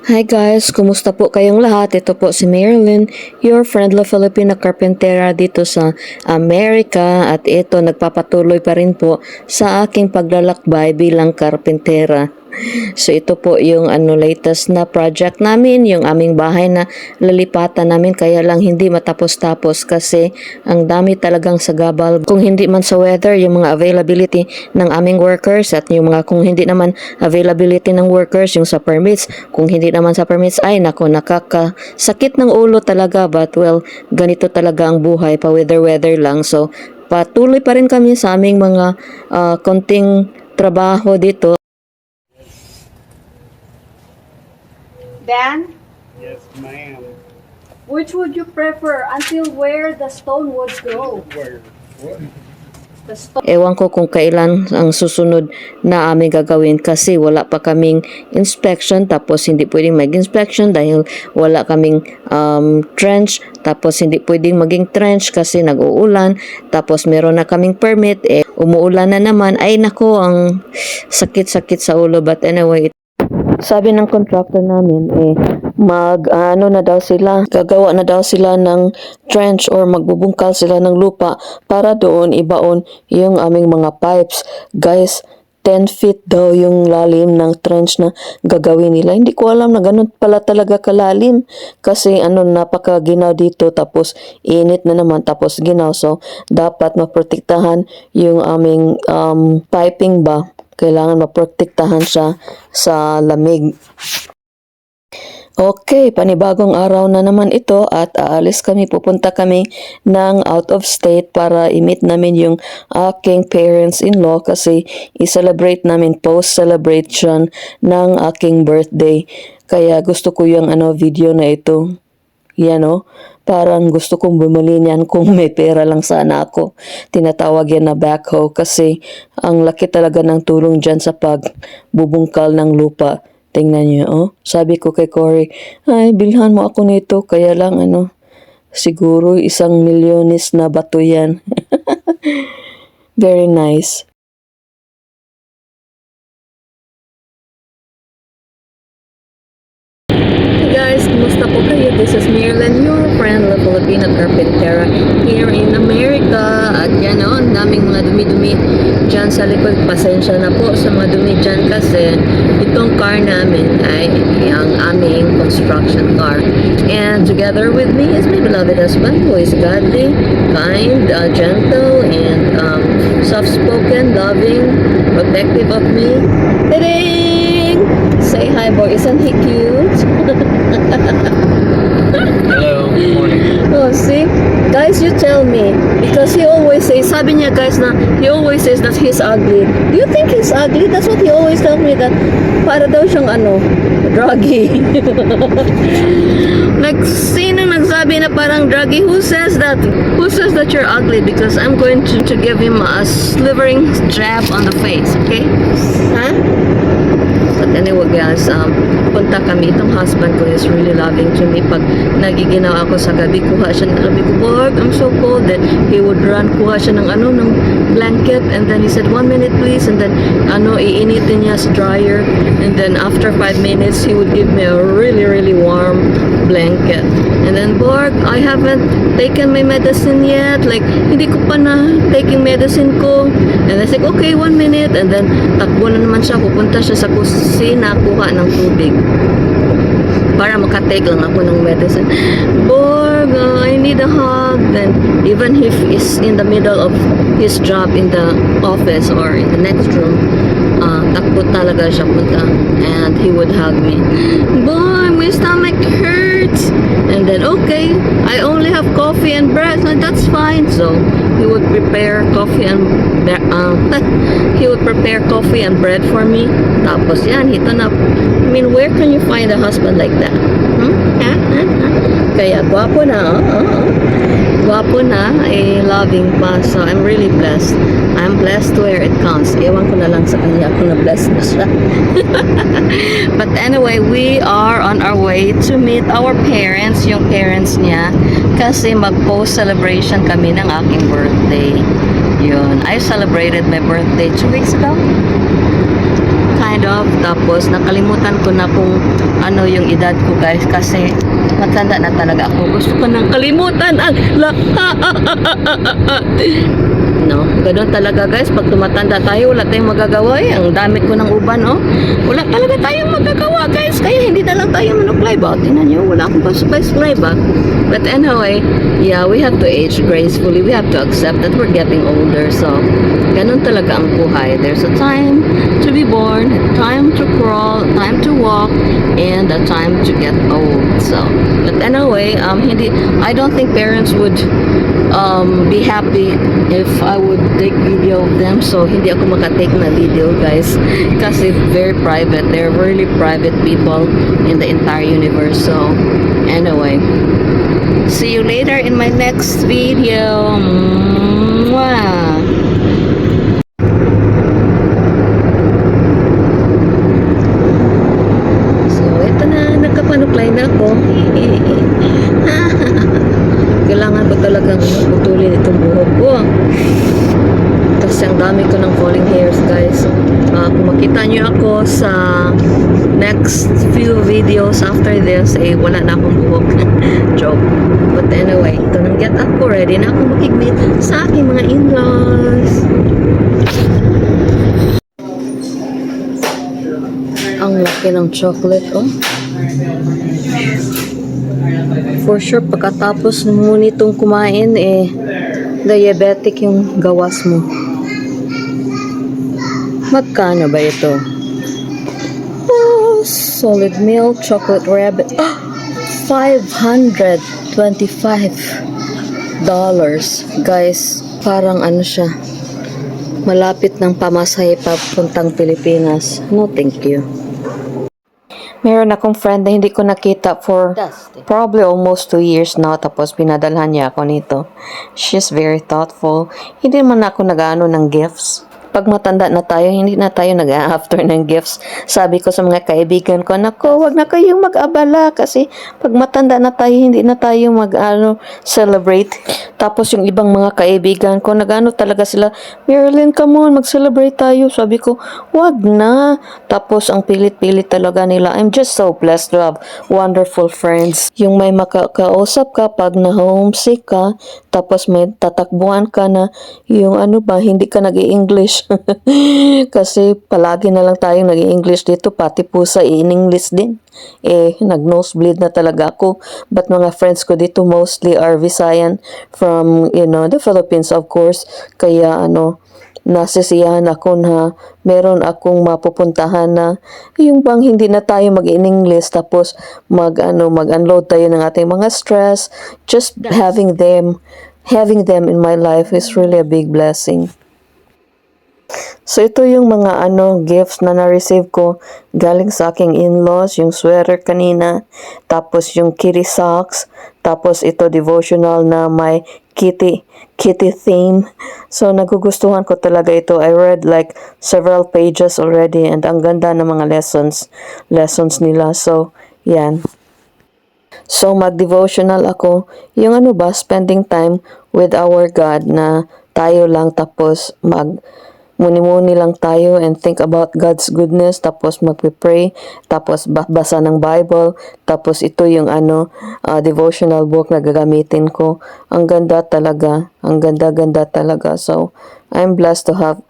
Hi guys, kumusta po kayong lahat? Ito po si Marilyn, your friendly Filipina carpentera dito sa Amerika at ito nagpapatuloy pa rin po sa aking paglalakbay bilang karpentera. So ito po yung latest na project namin, yung aming bahay na lalipatan namin kaya lang hindi matapos-tapos kasi ang dami talagang sagabal. Kung hindi man sa weather, yung mga availability ng aming workers at yung mga kung hindi naman availability ng workers, yung sa permits. Kung hindi naman sa permits, ay nako, nakakasakit ng ulo talaga but well, ganito talaga ang buhay, pa weather lang. So patuloy pa rin kami sa aming mga konting trabaho dito. Dan, Yes, ma'am. which would you prefer until where the stone would go? Where? What? The stone. Ewan ko kung kailan ang susunod na aming gagawin kasi wala pa kaming inspection tapos hindi pwedeng mag-inspection dahil wala kaming trench tapos hindi pwedeng maging trench kasi nag-uulan tapos meron na kaming permit umuulan na naman ay nako ang sakit-sakit sa ulo but anyway sabi ng contractor namin gagawa na daw sila ng trench or magbubungkal sila ng lupa para doon ibaon yung aming mga pipes. Guys, 10 feet daw yung lalim ng trench na gagawin nila. Hindi ko alam na ganun pala talaga kalalim kasi napakaginaw dito tapos init na naman tapos ginaw. So, dapat maprotektahan yung aming piping ba. Kailangan maprotektahan siya sa lamig. Okay, panibagong araw na naman ito at aalis kami, pupunta kami ng out of state para i-meet namin yung aking parents-in-law kasi i-celebrate namin post-celebration ng aking birthday. Kaya gusto ko yung video na ito. Yan parang gusto kong bumili niyan kung may pera lang sana ako. Tinatawag yan na backhoe kasi ang laki talaga ng tulong dyan sa pagbubungkal ng lupa. Tingnan niyo, sabi ko kay Cory, ay, bilhan mo ako nito. Kaya lang, siguro 1 milyones na bato yan. Very nice. Hey guys, kumusta po kayo? This is Marilyn, your friend, La Filipina Carpentera here in America. At yan ang daming mga dumi-dumi dyan sa likod. Pasensya na po sa mga dumi dyan kasi itong car namin ay ang aming construction car. And together with me is my beloved husband who is godly, kind, gentle, and soft-spoken, loving, protective of me. Ta-ding! Say hi, boy. Isn't he cute? Hello, good morning. Oh, see? Guys, you tell me. Because he always says, sabi niya guys na, he always says that he's ugly. Do you think he's ugly? That's what he always tells me that para daw siyang druggy. Like, sino nagsabi na parang druggy? Who says that? Who says that you're ugly? Because I'm going to give him a slivering jab on the face, okay? Huh? But anyway guys, punta kami. Itong husband ko is really loving to me. Pag nagiginaw ako sa gabi, kuha siya ng gabi ko, Borg, I'm so cold. Then he would run, kuha siya ng ng blanket. And then he said, 1 minute please. And then iinitin niya sa dryer. And then after 5 minutes, he would give me a really, really warm blanket. And then, Borg, I haven't taken my medicine yet. Like, hindi ko pa na taking medicine ko. And I said, okay, 1 minute. And then, takbo na naman siya. Pupunta siya sa kusina, kuha ng tubig. Para makatake lang ako ng medicine. Borg, I need a hug. Then, even if he's in the middle of his job in the office or in the next room, takbo talaga siya punta. And he would hug me. Boy, my stomach hurts. And then, okay, I only have coffee and bread. So that's fine. So, he would prepare coffee and bread for me. Tapos yan, hito na. I mean, where can you find a husband like that? Kaya gwapo na, gwapo na, loving pa. So, I'm really blessed. I'm blessed where it counts. Ewan ko na lang sa kanya kung na-blessed na siya. But anyway, we are on our way to meet our parents, yung parents niya, kasi mag-post celebration kami ng aking birthday. Yun. I celebrated my birthday 2 weeks ago. kind of. Tapos nakalimutan ko na kung ano yung edad ko guys kasi matanda na talaga ako. Gusto ko nang kalimutan ang no, ganun talaga guys. Pag tumatanda tayo, wala tayong magagawa eh. Ang dami ko ng uban, oh. Wala talaga tayong magagawa guys. Kaya hindi na lang tayo manuklay ba? Tingnan nyo, wala akong pasubay ba? But anyway, yeah, we have to age gracefully. We have to accept that we're getting older. So, ganun talaga ang buhay. There's a time to be born, a time to crawl, a time to walk, and a time to get old. So, but anyway, I don't think parents would be happy if I would take video of them. So, hindi ako makatake na video, guys. Kasi very private. They're really private people in the entire universe. So, anyway. See you later in my next video. Mwah. So, ito na. Nagkapanuklay na ako. Kailangan ko talagang putulin itong buhok ko. Kasi ang dami ko ng falling hairs, guys. Kung makita nyo ako sa next few videos after this, wala na akong buhok. Joke. But anyway, ito nang get up ko. Ready na akong makigmeet sa aking mga in-laws. Ang laki ng chocolate, oh. For sure, pagkatapos mo nitong kumain, diabetic yung gawas mo. Magkano ba ito? Oh, solid milk, chocolate rabbit. Oh, $525. Guys, parang ano siya. Malapit ng pamasahe papuntang Pilipinas. No, thank you. Meron akong friend na hindi ko nakita for probably almost 2 years now. Tapos pinadalhan niya ako nito. She's very thoughtful. Hindi man ako nag-ano ng gifts. Pag matanda na tayo, hindi na tayo nag-after ng gifts. Sabi ko sa mga kaibigan ko, nako, wag na kayong mag-abala kasi pag matanda na tayo, hindi na tayo celebrate. Tapos yung ibang mga kaibigan ko, nag-ano talaga sila, Marilyn, come on, mag-celebrate tayo. Sabi ko, wag na. Tapos ang pilit-pilit talaga nila. I'm just so blessed to have wonderful friends. Yung may makakausap ka pag na-homesick ka, tapos may tatakbuhan ka na, yung ano ba, hindi ka nag-i-English. Kasi palagi na lang tayong nag-i-English dito, pati pusa in-English din. Nag-nosebleed na talaga ako. But mga friends ko dito mostly are Visayan from, the Philippines, of course. Kaya, nasisiyahan ako na meron akong mapupuntahan na yung bang hindi na tayo mag-in-English tapos mag-unload tayo ng ating mga stress. Just having them in my life is really a big blessing. So, ito yung mga gifts na na-receive ko galing sa aking in-laws. Yung sweater kanina, tapos yung kitty socks, tapos ito devotional na may kitty theme. So, nagugustuhan ko talaga ito. I read like several pages already and ang ganda ng mga lessons nila. So, yan. So, mag-devotional ako. Yung spending time with our God na tayo lang tapos muni-muni lang tayo and think about God's goodness, tapos magpe-pray, tapos basa ng Bible, tapos ito yung devotional book na gagamitin ko. Ang ganda talaga. Ang ganda-ganda talaga. So, I'm blessed to have,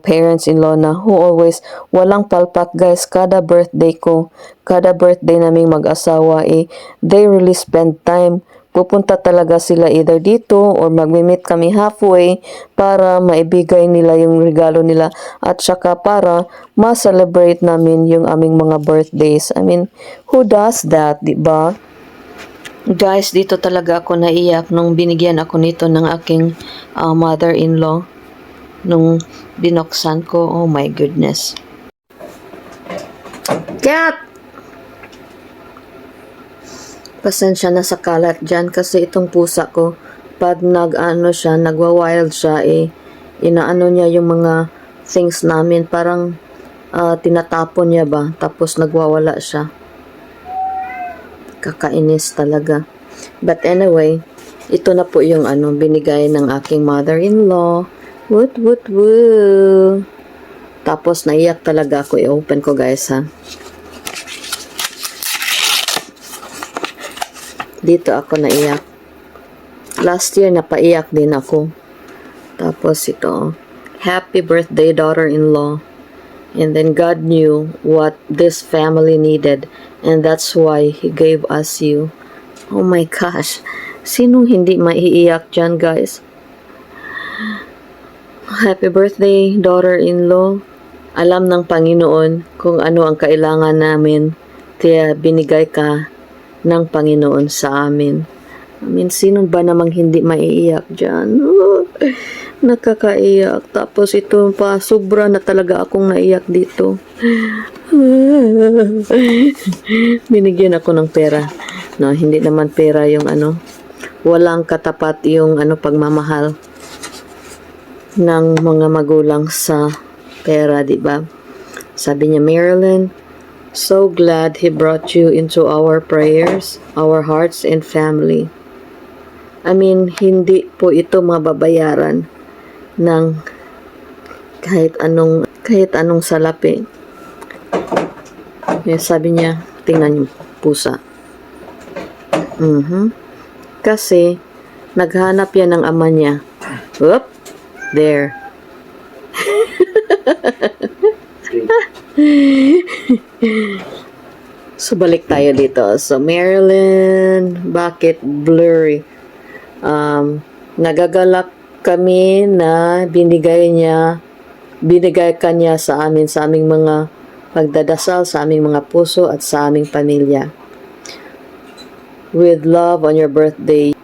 parents-in-law na who always, walang palpak guys, kada birthday naming mag-asawa, they really spend time. Pupunta talaga sila either dito or magmi-meet kami halfway para maibigay nila yung regalo nila at saka para ma-celebrate namin yung aming mga birthdays. I mean, who does that, di ba? Guys, dito talaga ako naiyak nung binigyan ako nito ng aking mother-in-law nung binuksan ko. Oh my goodness. Cat! Pasensya na sa kalat dyan kasi itong pusa ko, pag nagwa-wild siya, inaano niya yung mga things namin, parang tinatapon niya ba, tapos nagwawala siya. Kakainis talaga. But anyway, ito na po yung binigay ng aking mother-in-law. Woot woot woo! Tapos naiyak talaga ako. I-open ko guys ha. Dito ako naiyak. Last year napaiyak din ako. Tapos ito. Happy birthday, daughter-in-law. And then God knew what this family needed. And that's why He gave us you. Oh my gosh. Sinong hindi maiiyak dyan, guys? Happy birthday, daughter-in-law. Alam ng Panginoon kung ano ang kailangan namin. Kaya binigay ka ng Panginoon sa amin. I mean, sino ba namang hindi maiiyak dyan? Nakakaiyak. Tapos ito pa, sobra na talaga akong naiyak dito. Binigyan ako ng pera. No, hindi naman pera yung ano. Walang katapat yung ano pagmamahal ng mga magulang sa pera, di ba? Sabi niya, Marilyn, so glad He brought you into our prayers, our hearts and family. I mean, hindi po ito mababayaran ng kahit anong salapi. Sabi niya, tingnan yung pusa. Kasi, naghanap yan ng ama niya. Whoop! There. So, balik tayo dito. So, Marilyn, bakit blurry? Nagagalak kami na binigay ka niya sa amin, sa aming mga pagdadasal, sa aming mga puso at sa aming pamilya. With love on your birthday,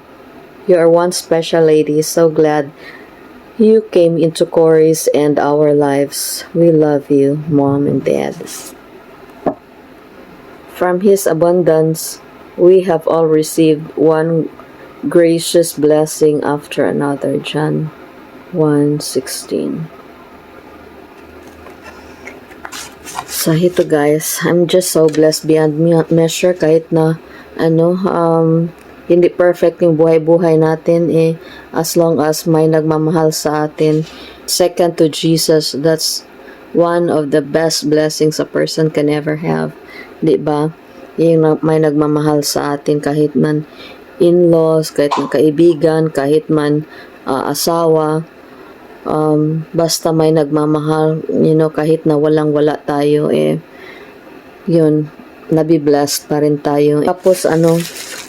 you are one special lady. So glad you came into Corey's and our lives. We love you, Mom and Dad. From His abundance, we have all received one gracious blessing after another. John 1:16. So, ito guys, I'm just so blessed beyond measure kahit na hindi perfect yung buhay-buhay natin as long as may nagmamahal sa atin. Second to Jesus, that's one of the best blessings a person can ever have. Diba? Yung may nagmamahal sa atin kahit man in-laws, kahit man kaibigan, kahit man asawa, basta may nagmamahal, kahit na walang-wala tayo, yun, nabiblessed pa rin tayo. Tapos,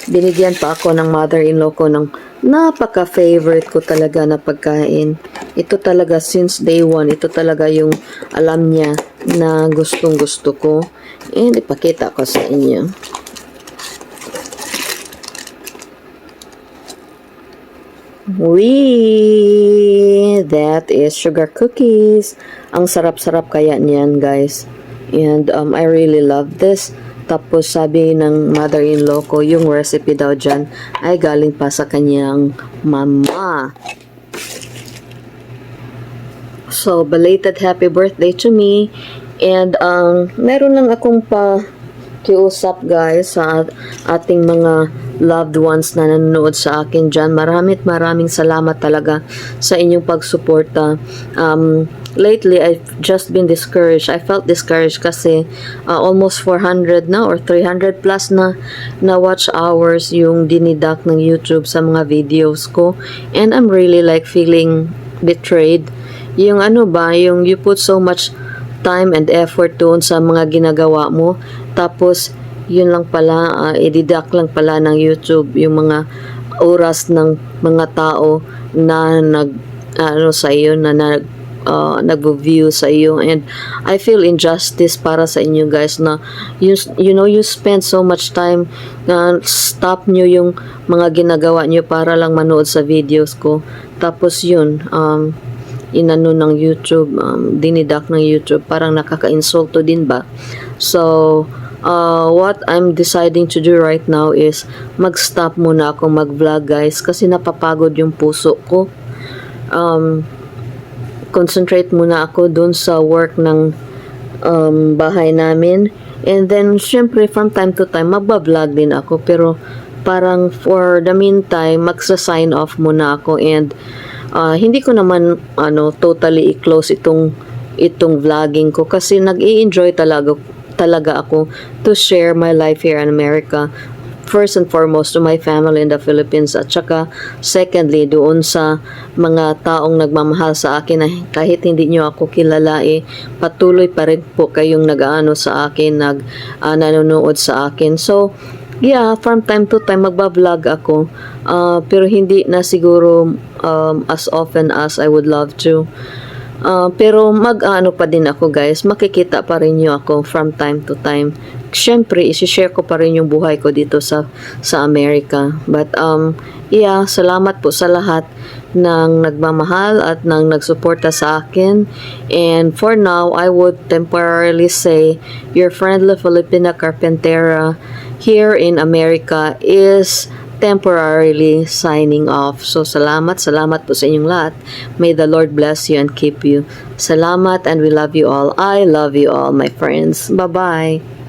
binigyan pa ako ng mother-in-law ko ng napaka-favorite ko talaga na pagkain. Ito talaga, since day one, ito talaga yung alam niya na gustong-gusto ko. And ipakita ko sa inyo. That is sugar cookies. Ang sarap-sarap kaya niyan, guys. And I really love this. Tapos sabi ng mother-in-law ko, yung recipe daw dyan ay galing pa sa kanyang mama. So, belated happy birthday to me. And meron lang akong kiusap guys sa ating mga loved ones na nanonood sa akin dyan. Maraming salamat talaga sa inyong pagsuporta. Lately, I've just been discouraged. I felt discouraged kasi almost 400 na or 300 plus na watch hours yung dinidak ng YouTube sa mga videos ko. And I'm really like feeling betrayed. Yung yung you put so much time and effort doon sa mga ginagawa mo. Tapos, yun lang pala, i-deduct lang pala ng YouTube yung mga oras ng mga tao na sa iyo, na nag-view sa iyo. And I feel injustice para sa inyo guys na you spend so much time na stop nyo yung mga ginagawa nyo para lang manood sa videos ko. Tapos yun, inano ng YouTube, dinidak ng YouTube, parang nakaka-insulto din ba? So, what I'm deciding to do right now is mag-stop muna ako mag-vlog guys kasi napapagod yung puso ko. Concentrate muna ako dun sa work ng bahay namin. And then, syempre, from time to time, magbablog din ako. Pero, parang for the meantime, magsa-sign off muna ako. And, hindi ko naman totally i-close itong itong vlogging ko kasi nag-i-enjoy talaga ako to share my life here in America. First and foremost to my family in the Philippines at saka secondly doon sa mga taong nagmamahal sa akin na kahit hindi nyo ako kilala patuloy pa rin po kayong nag-aano sa akin, nanonood sa akin. So yeah, from time to time magba-vlog ako, pero hindi na siguro as often as I would love to. Pero mag-ano pa din ako guys, makikita pa rin nyo ako from time to time. Siyempre, isi-share ko pa rin yung buhay ko dito sa Amerika. But yeah, salamat po sa lahat ng nagmamahal at ng nagsuporta sa akin. And for now, I would temporarily say your friendly Filipina Carpentera here in America is temporarily signing off. So salamat po sa inyong lahat. May the Lord bless you and keep you. Salamat and we love you all. I love you all, my friends. Bye-bye.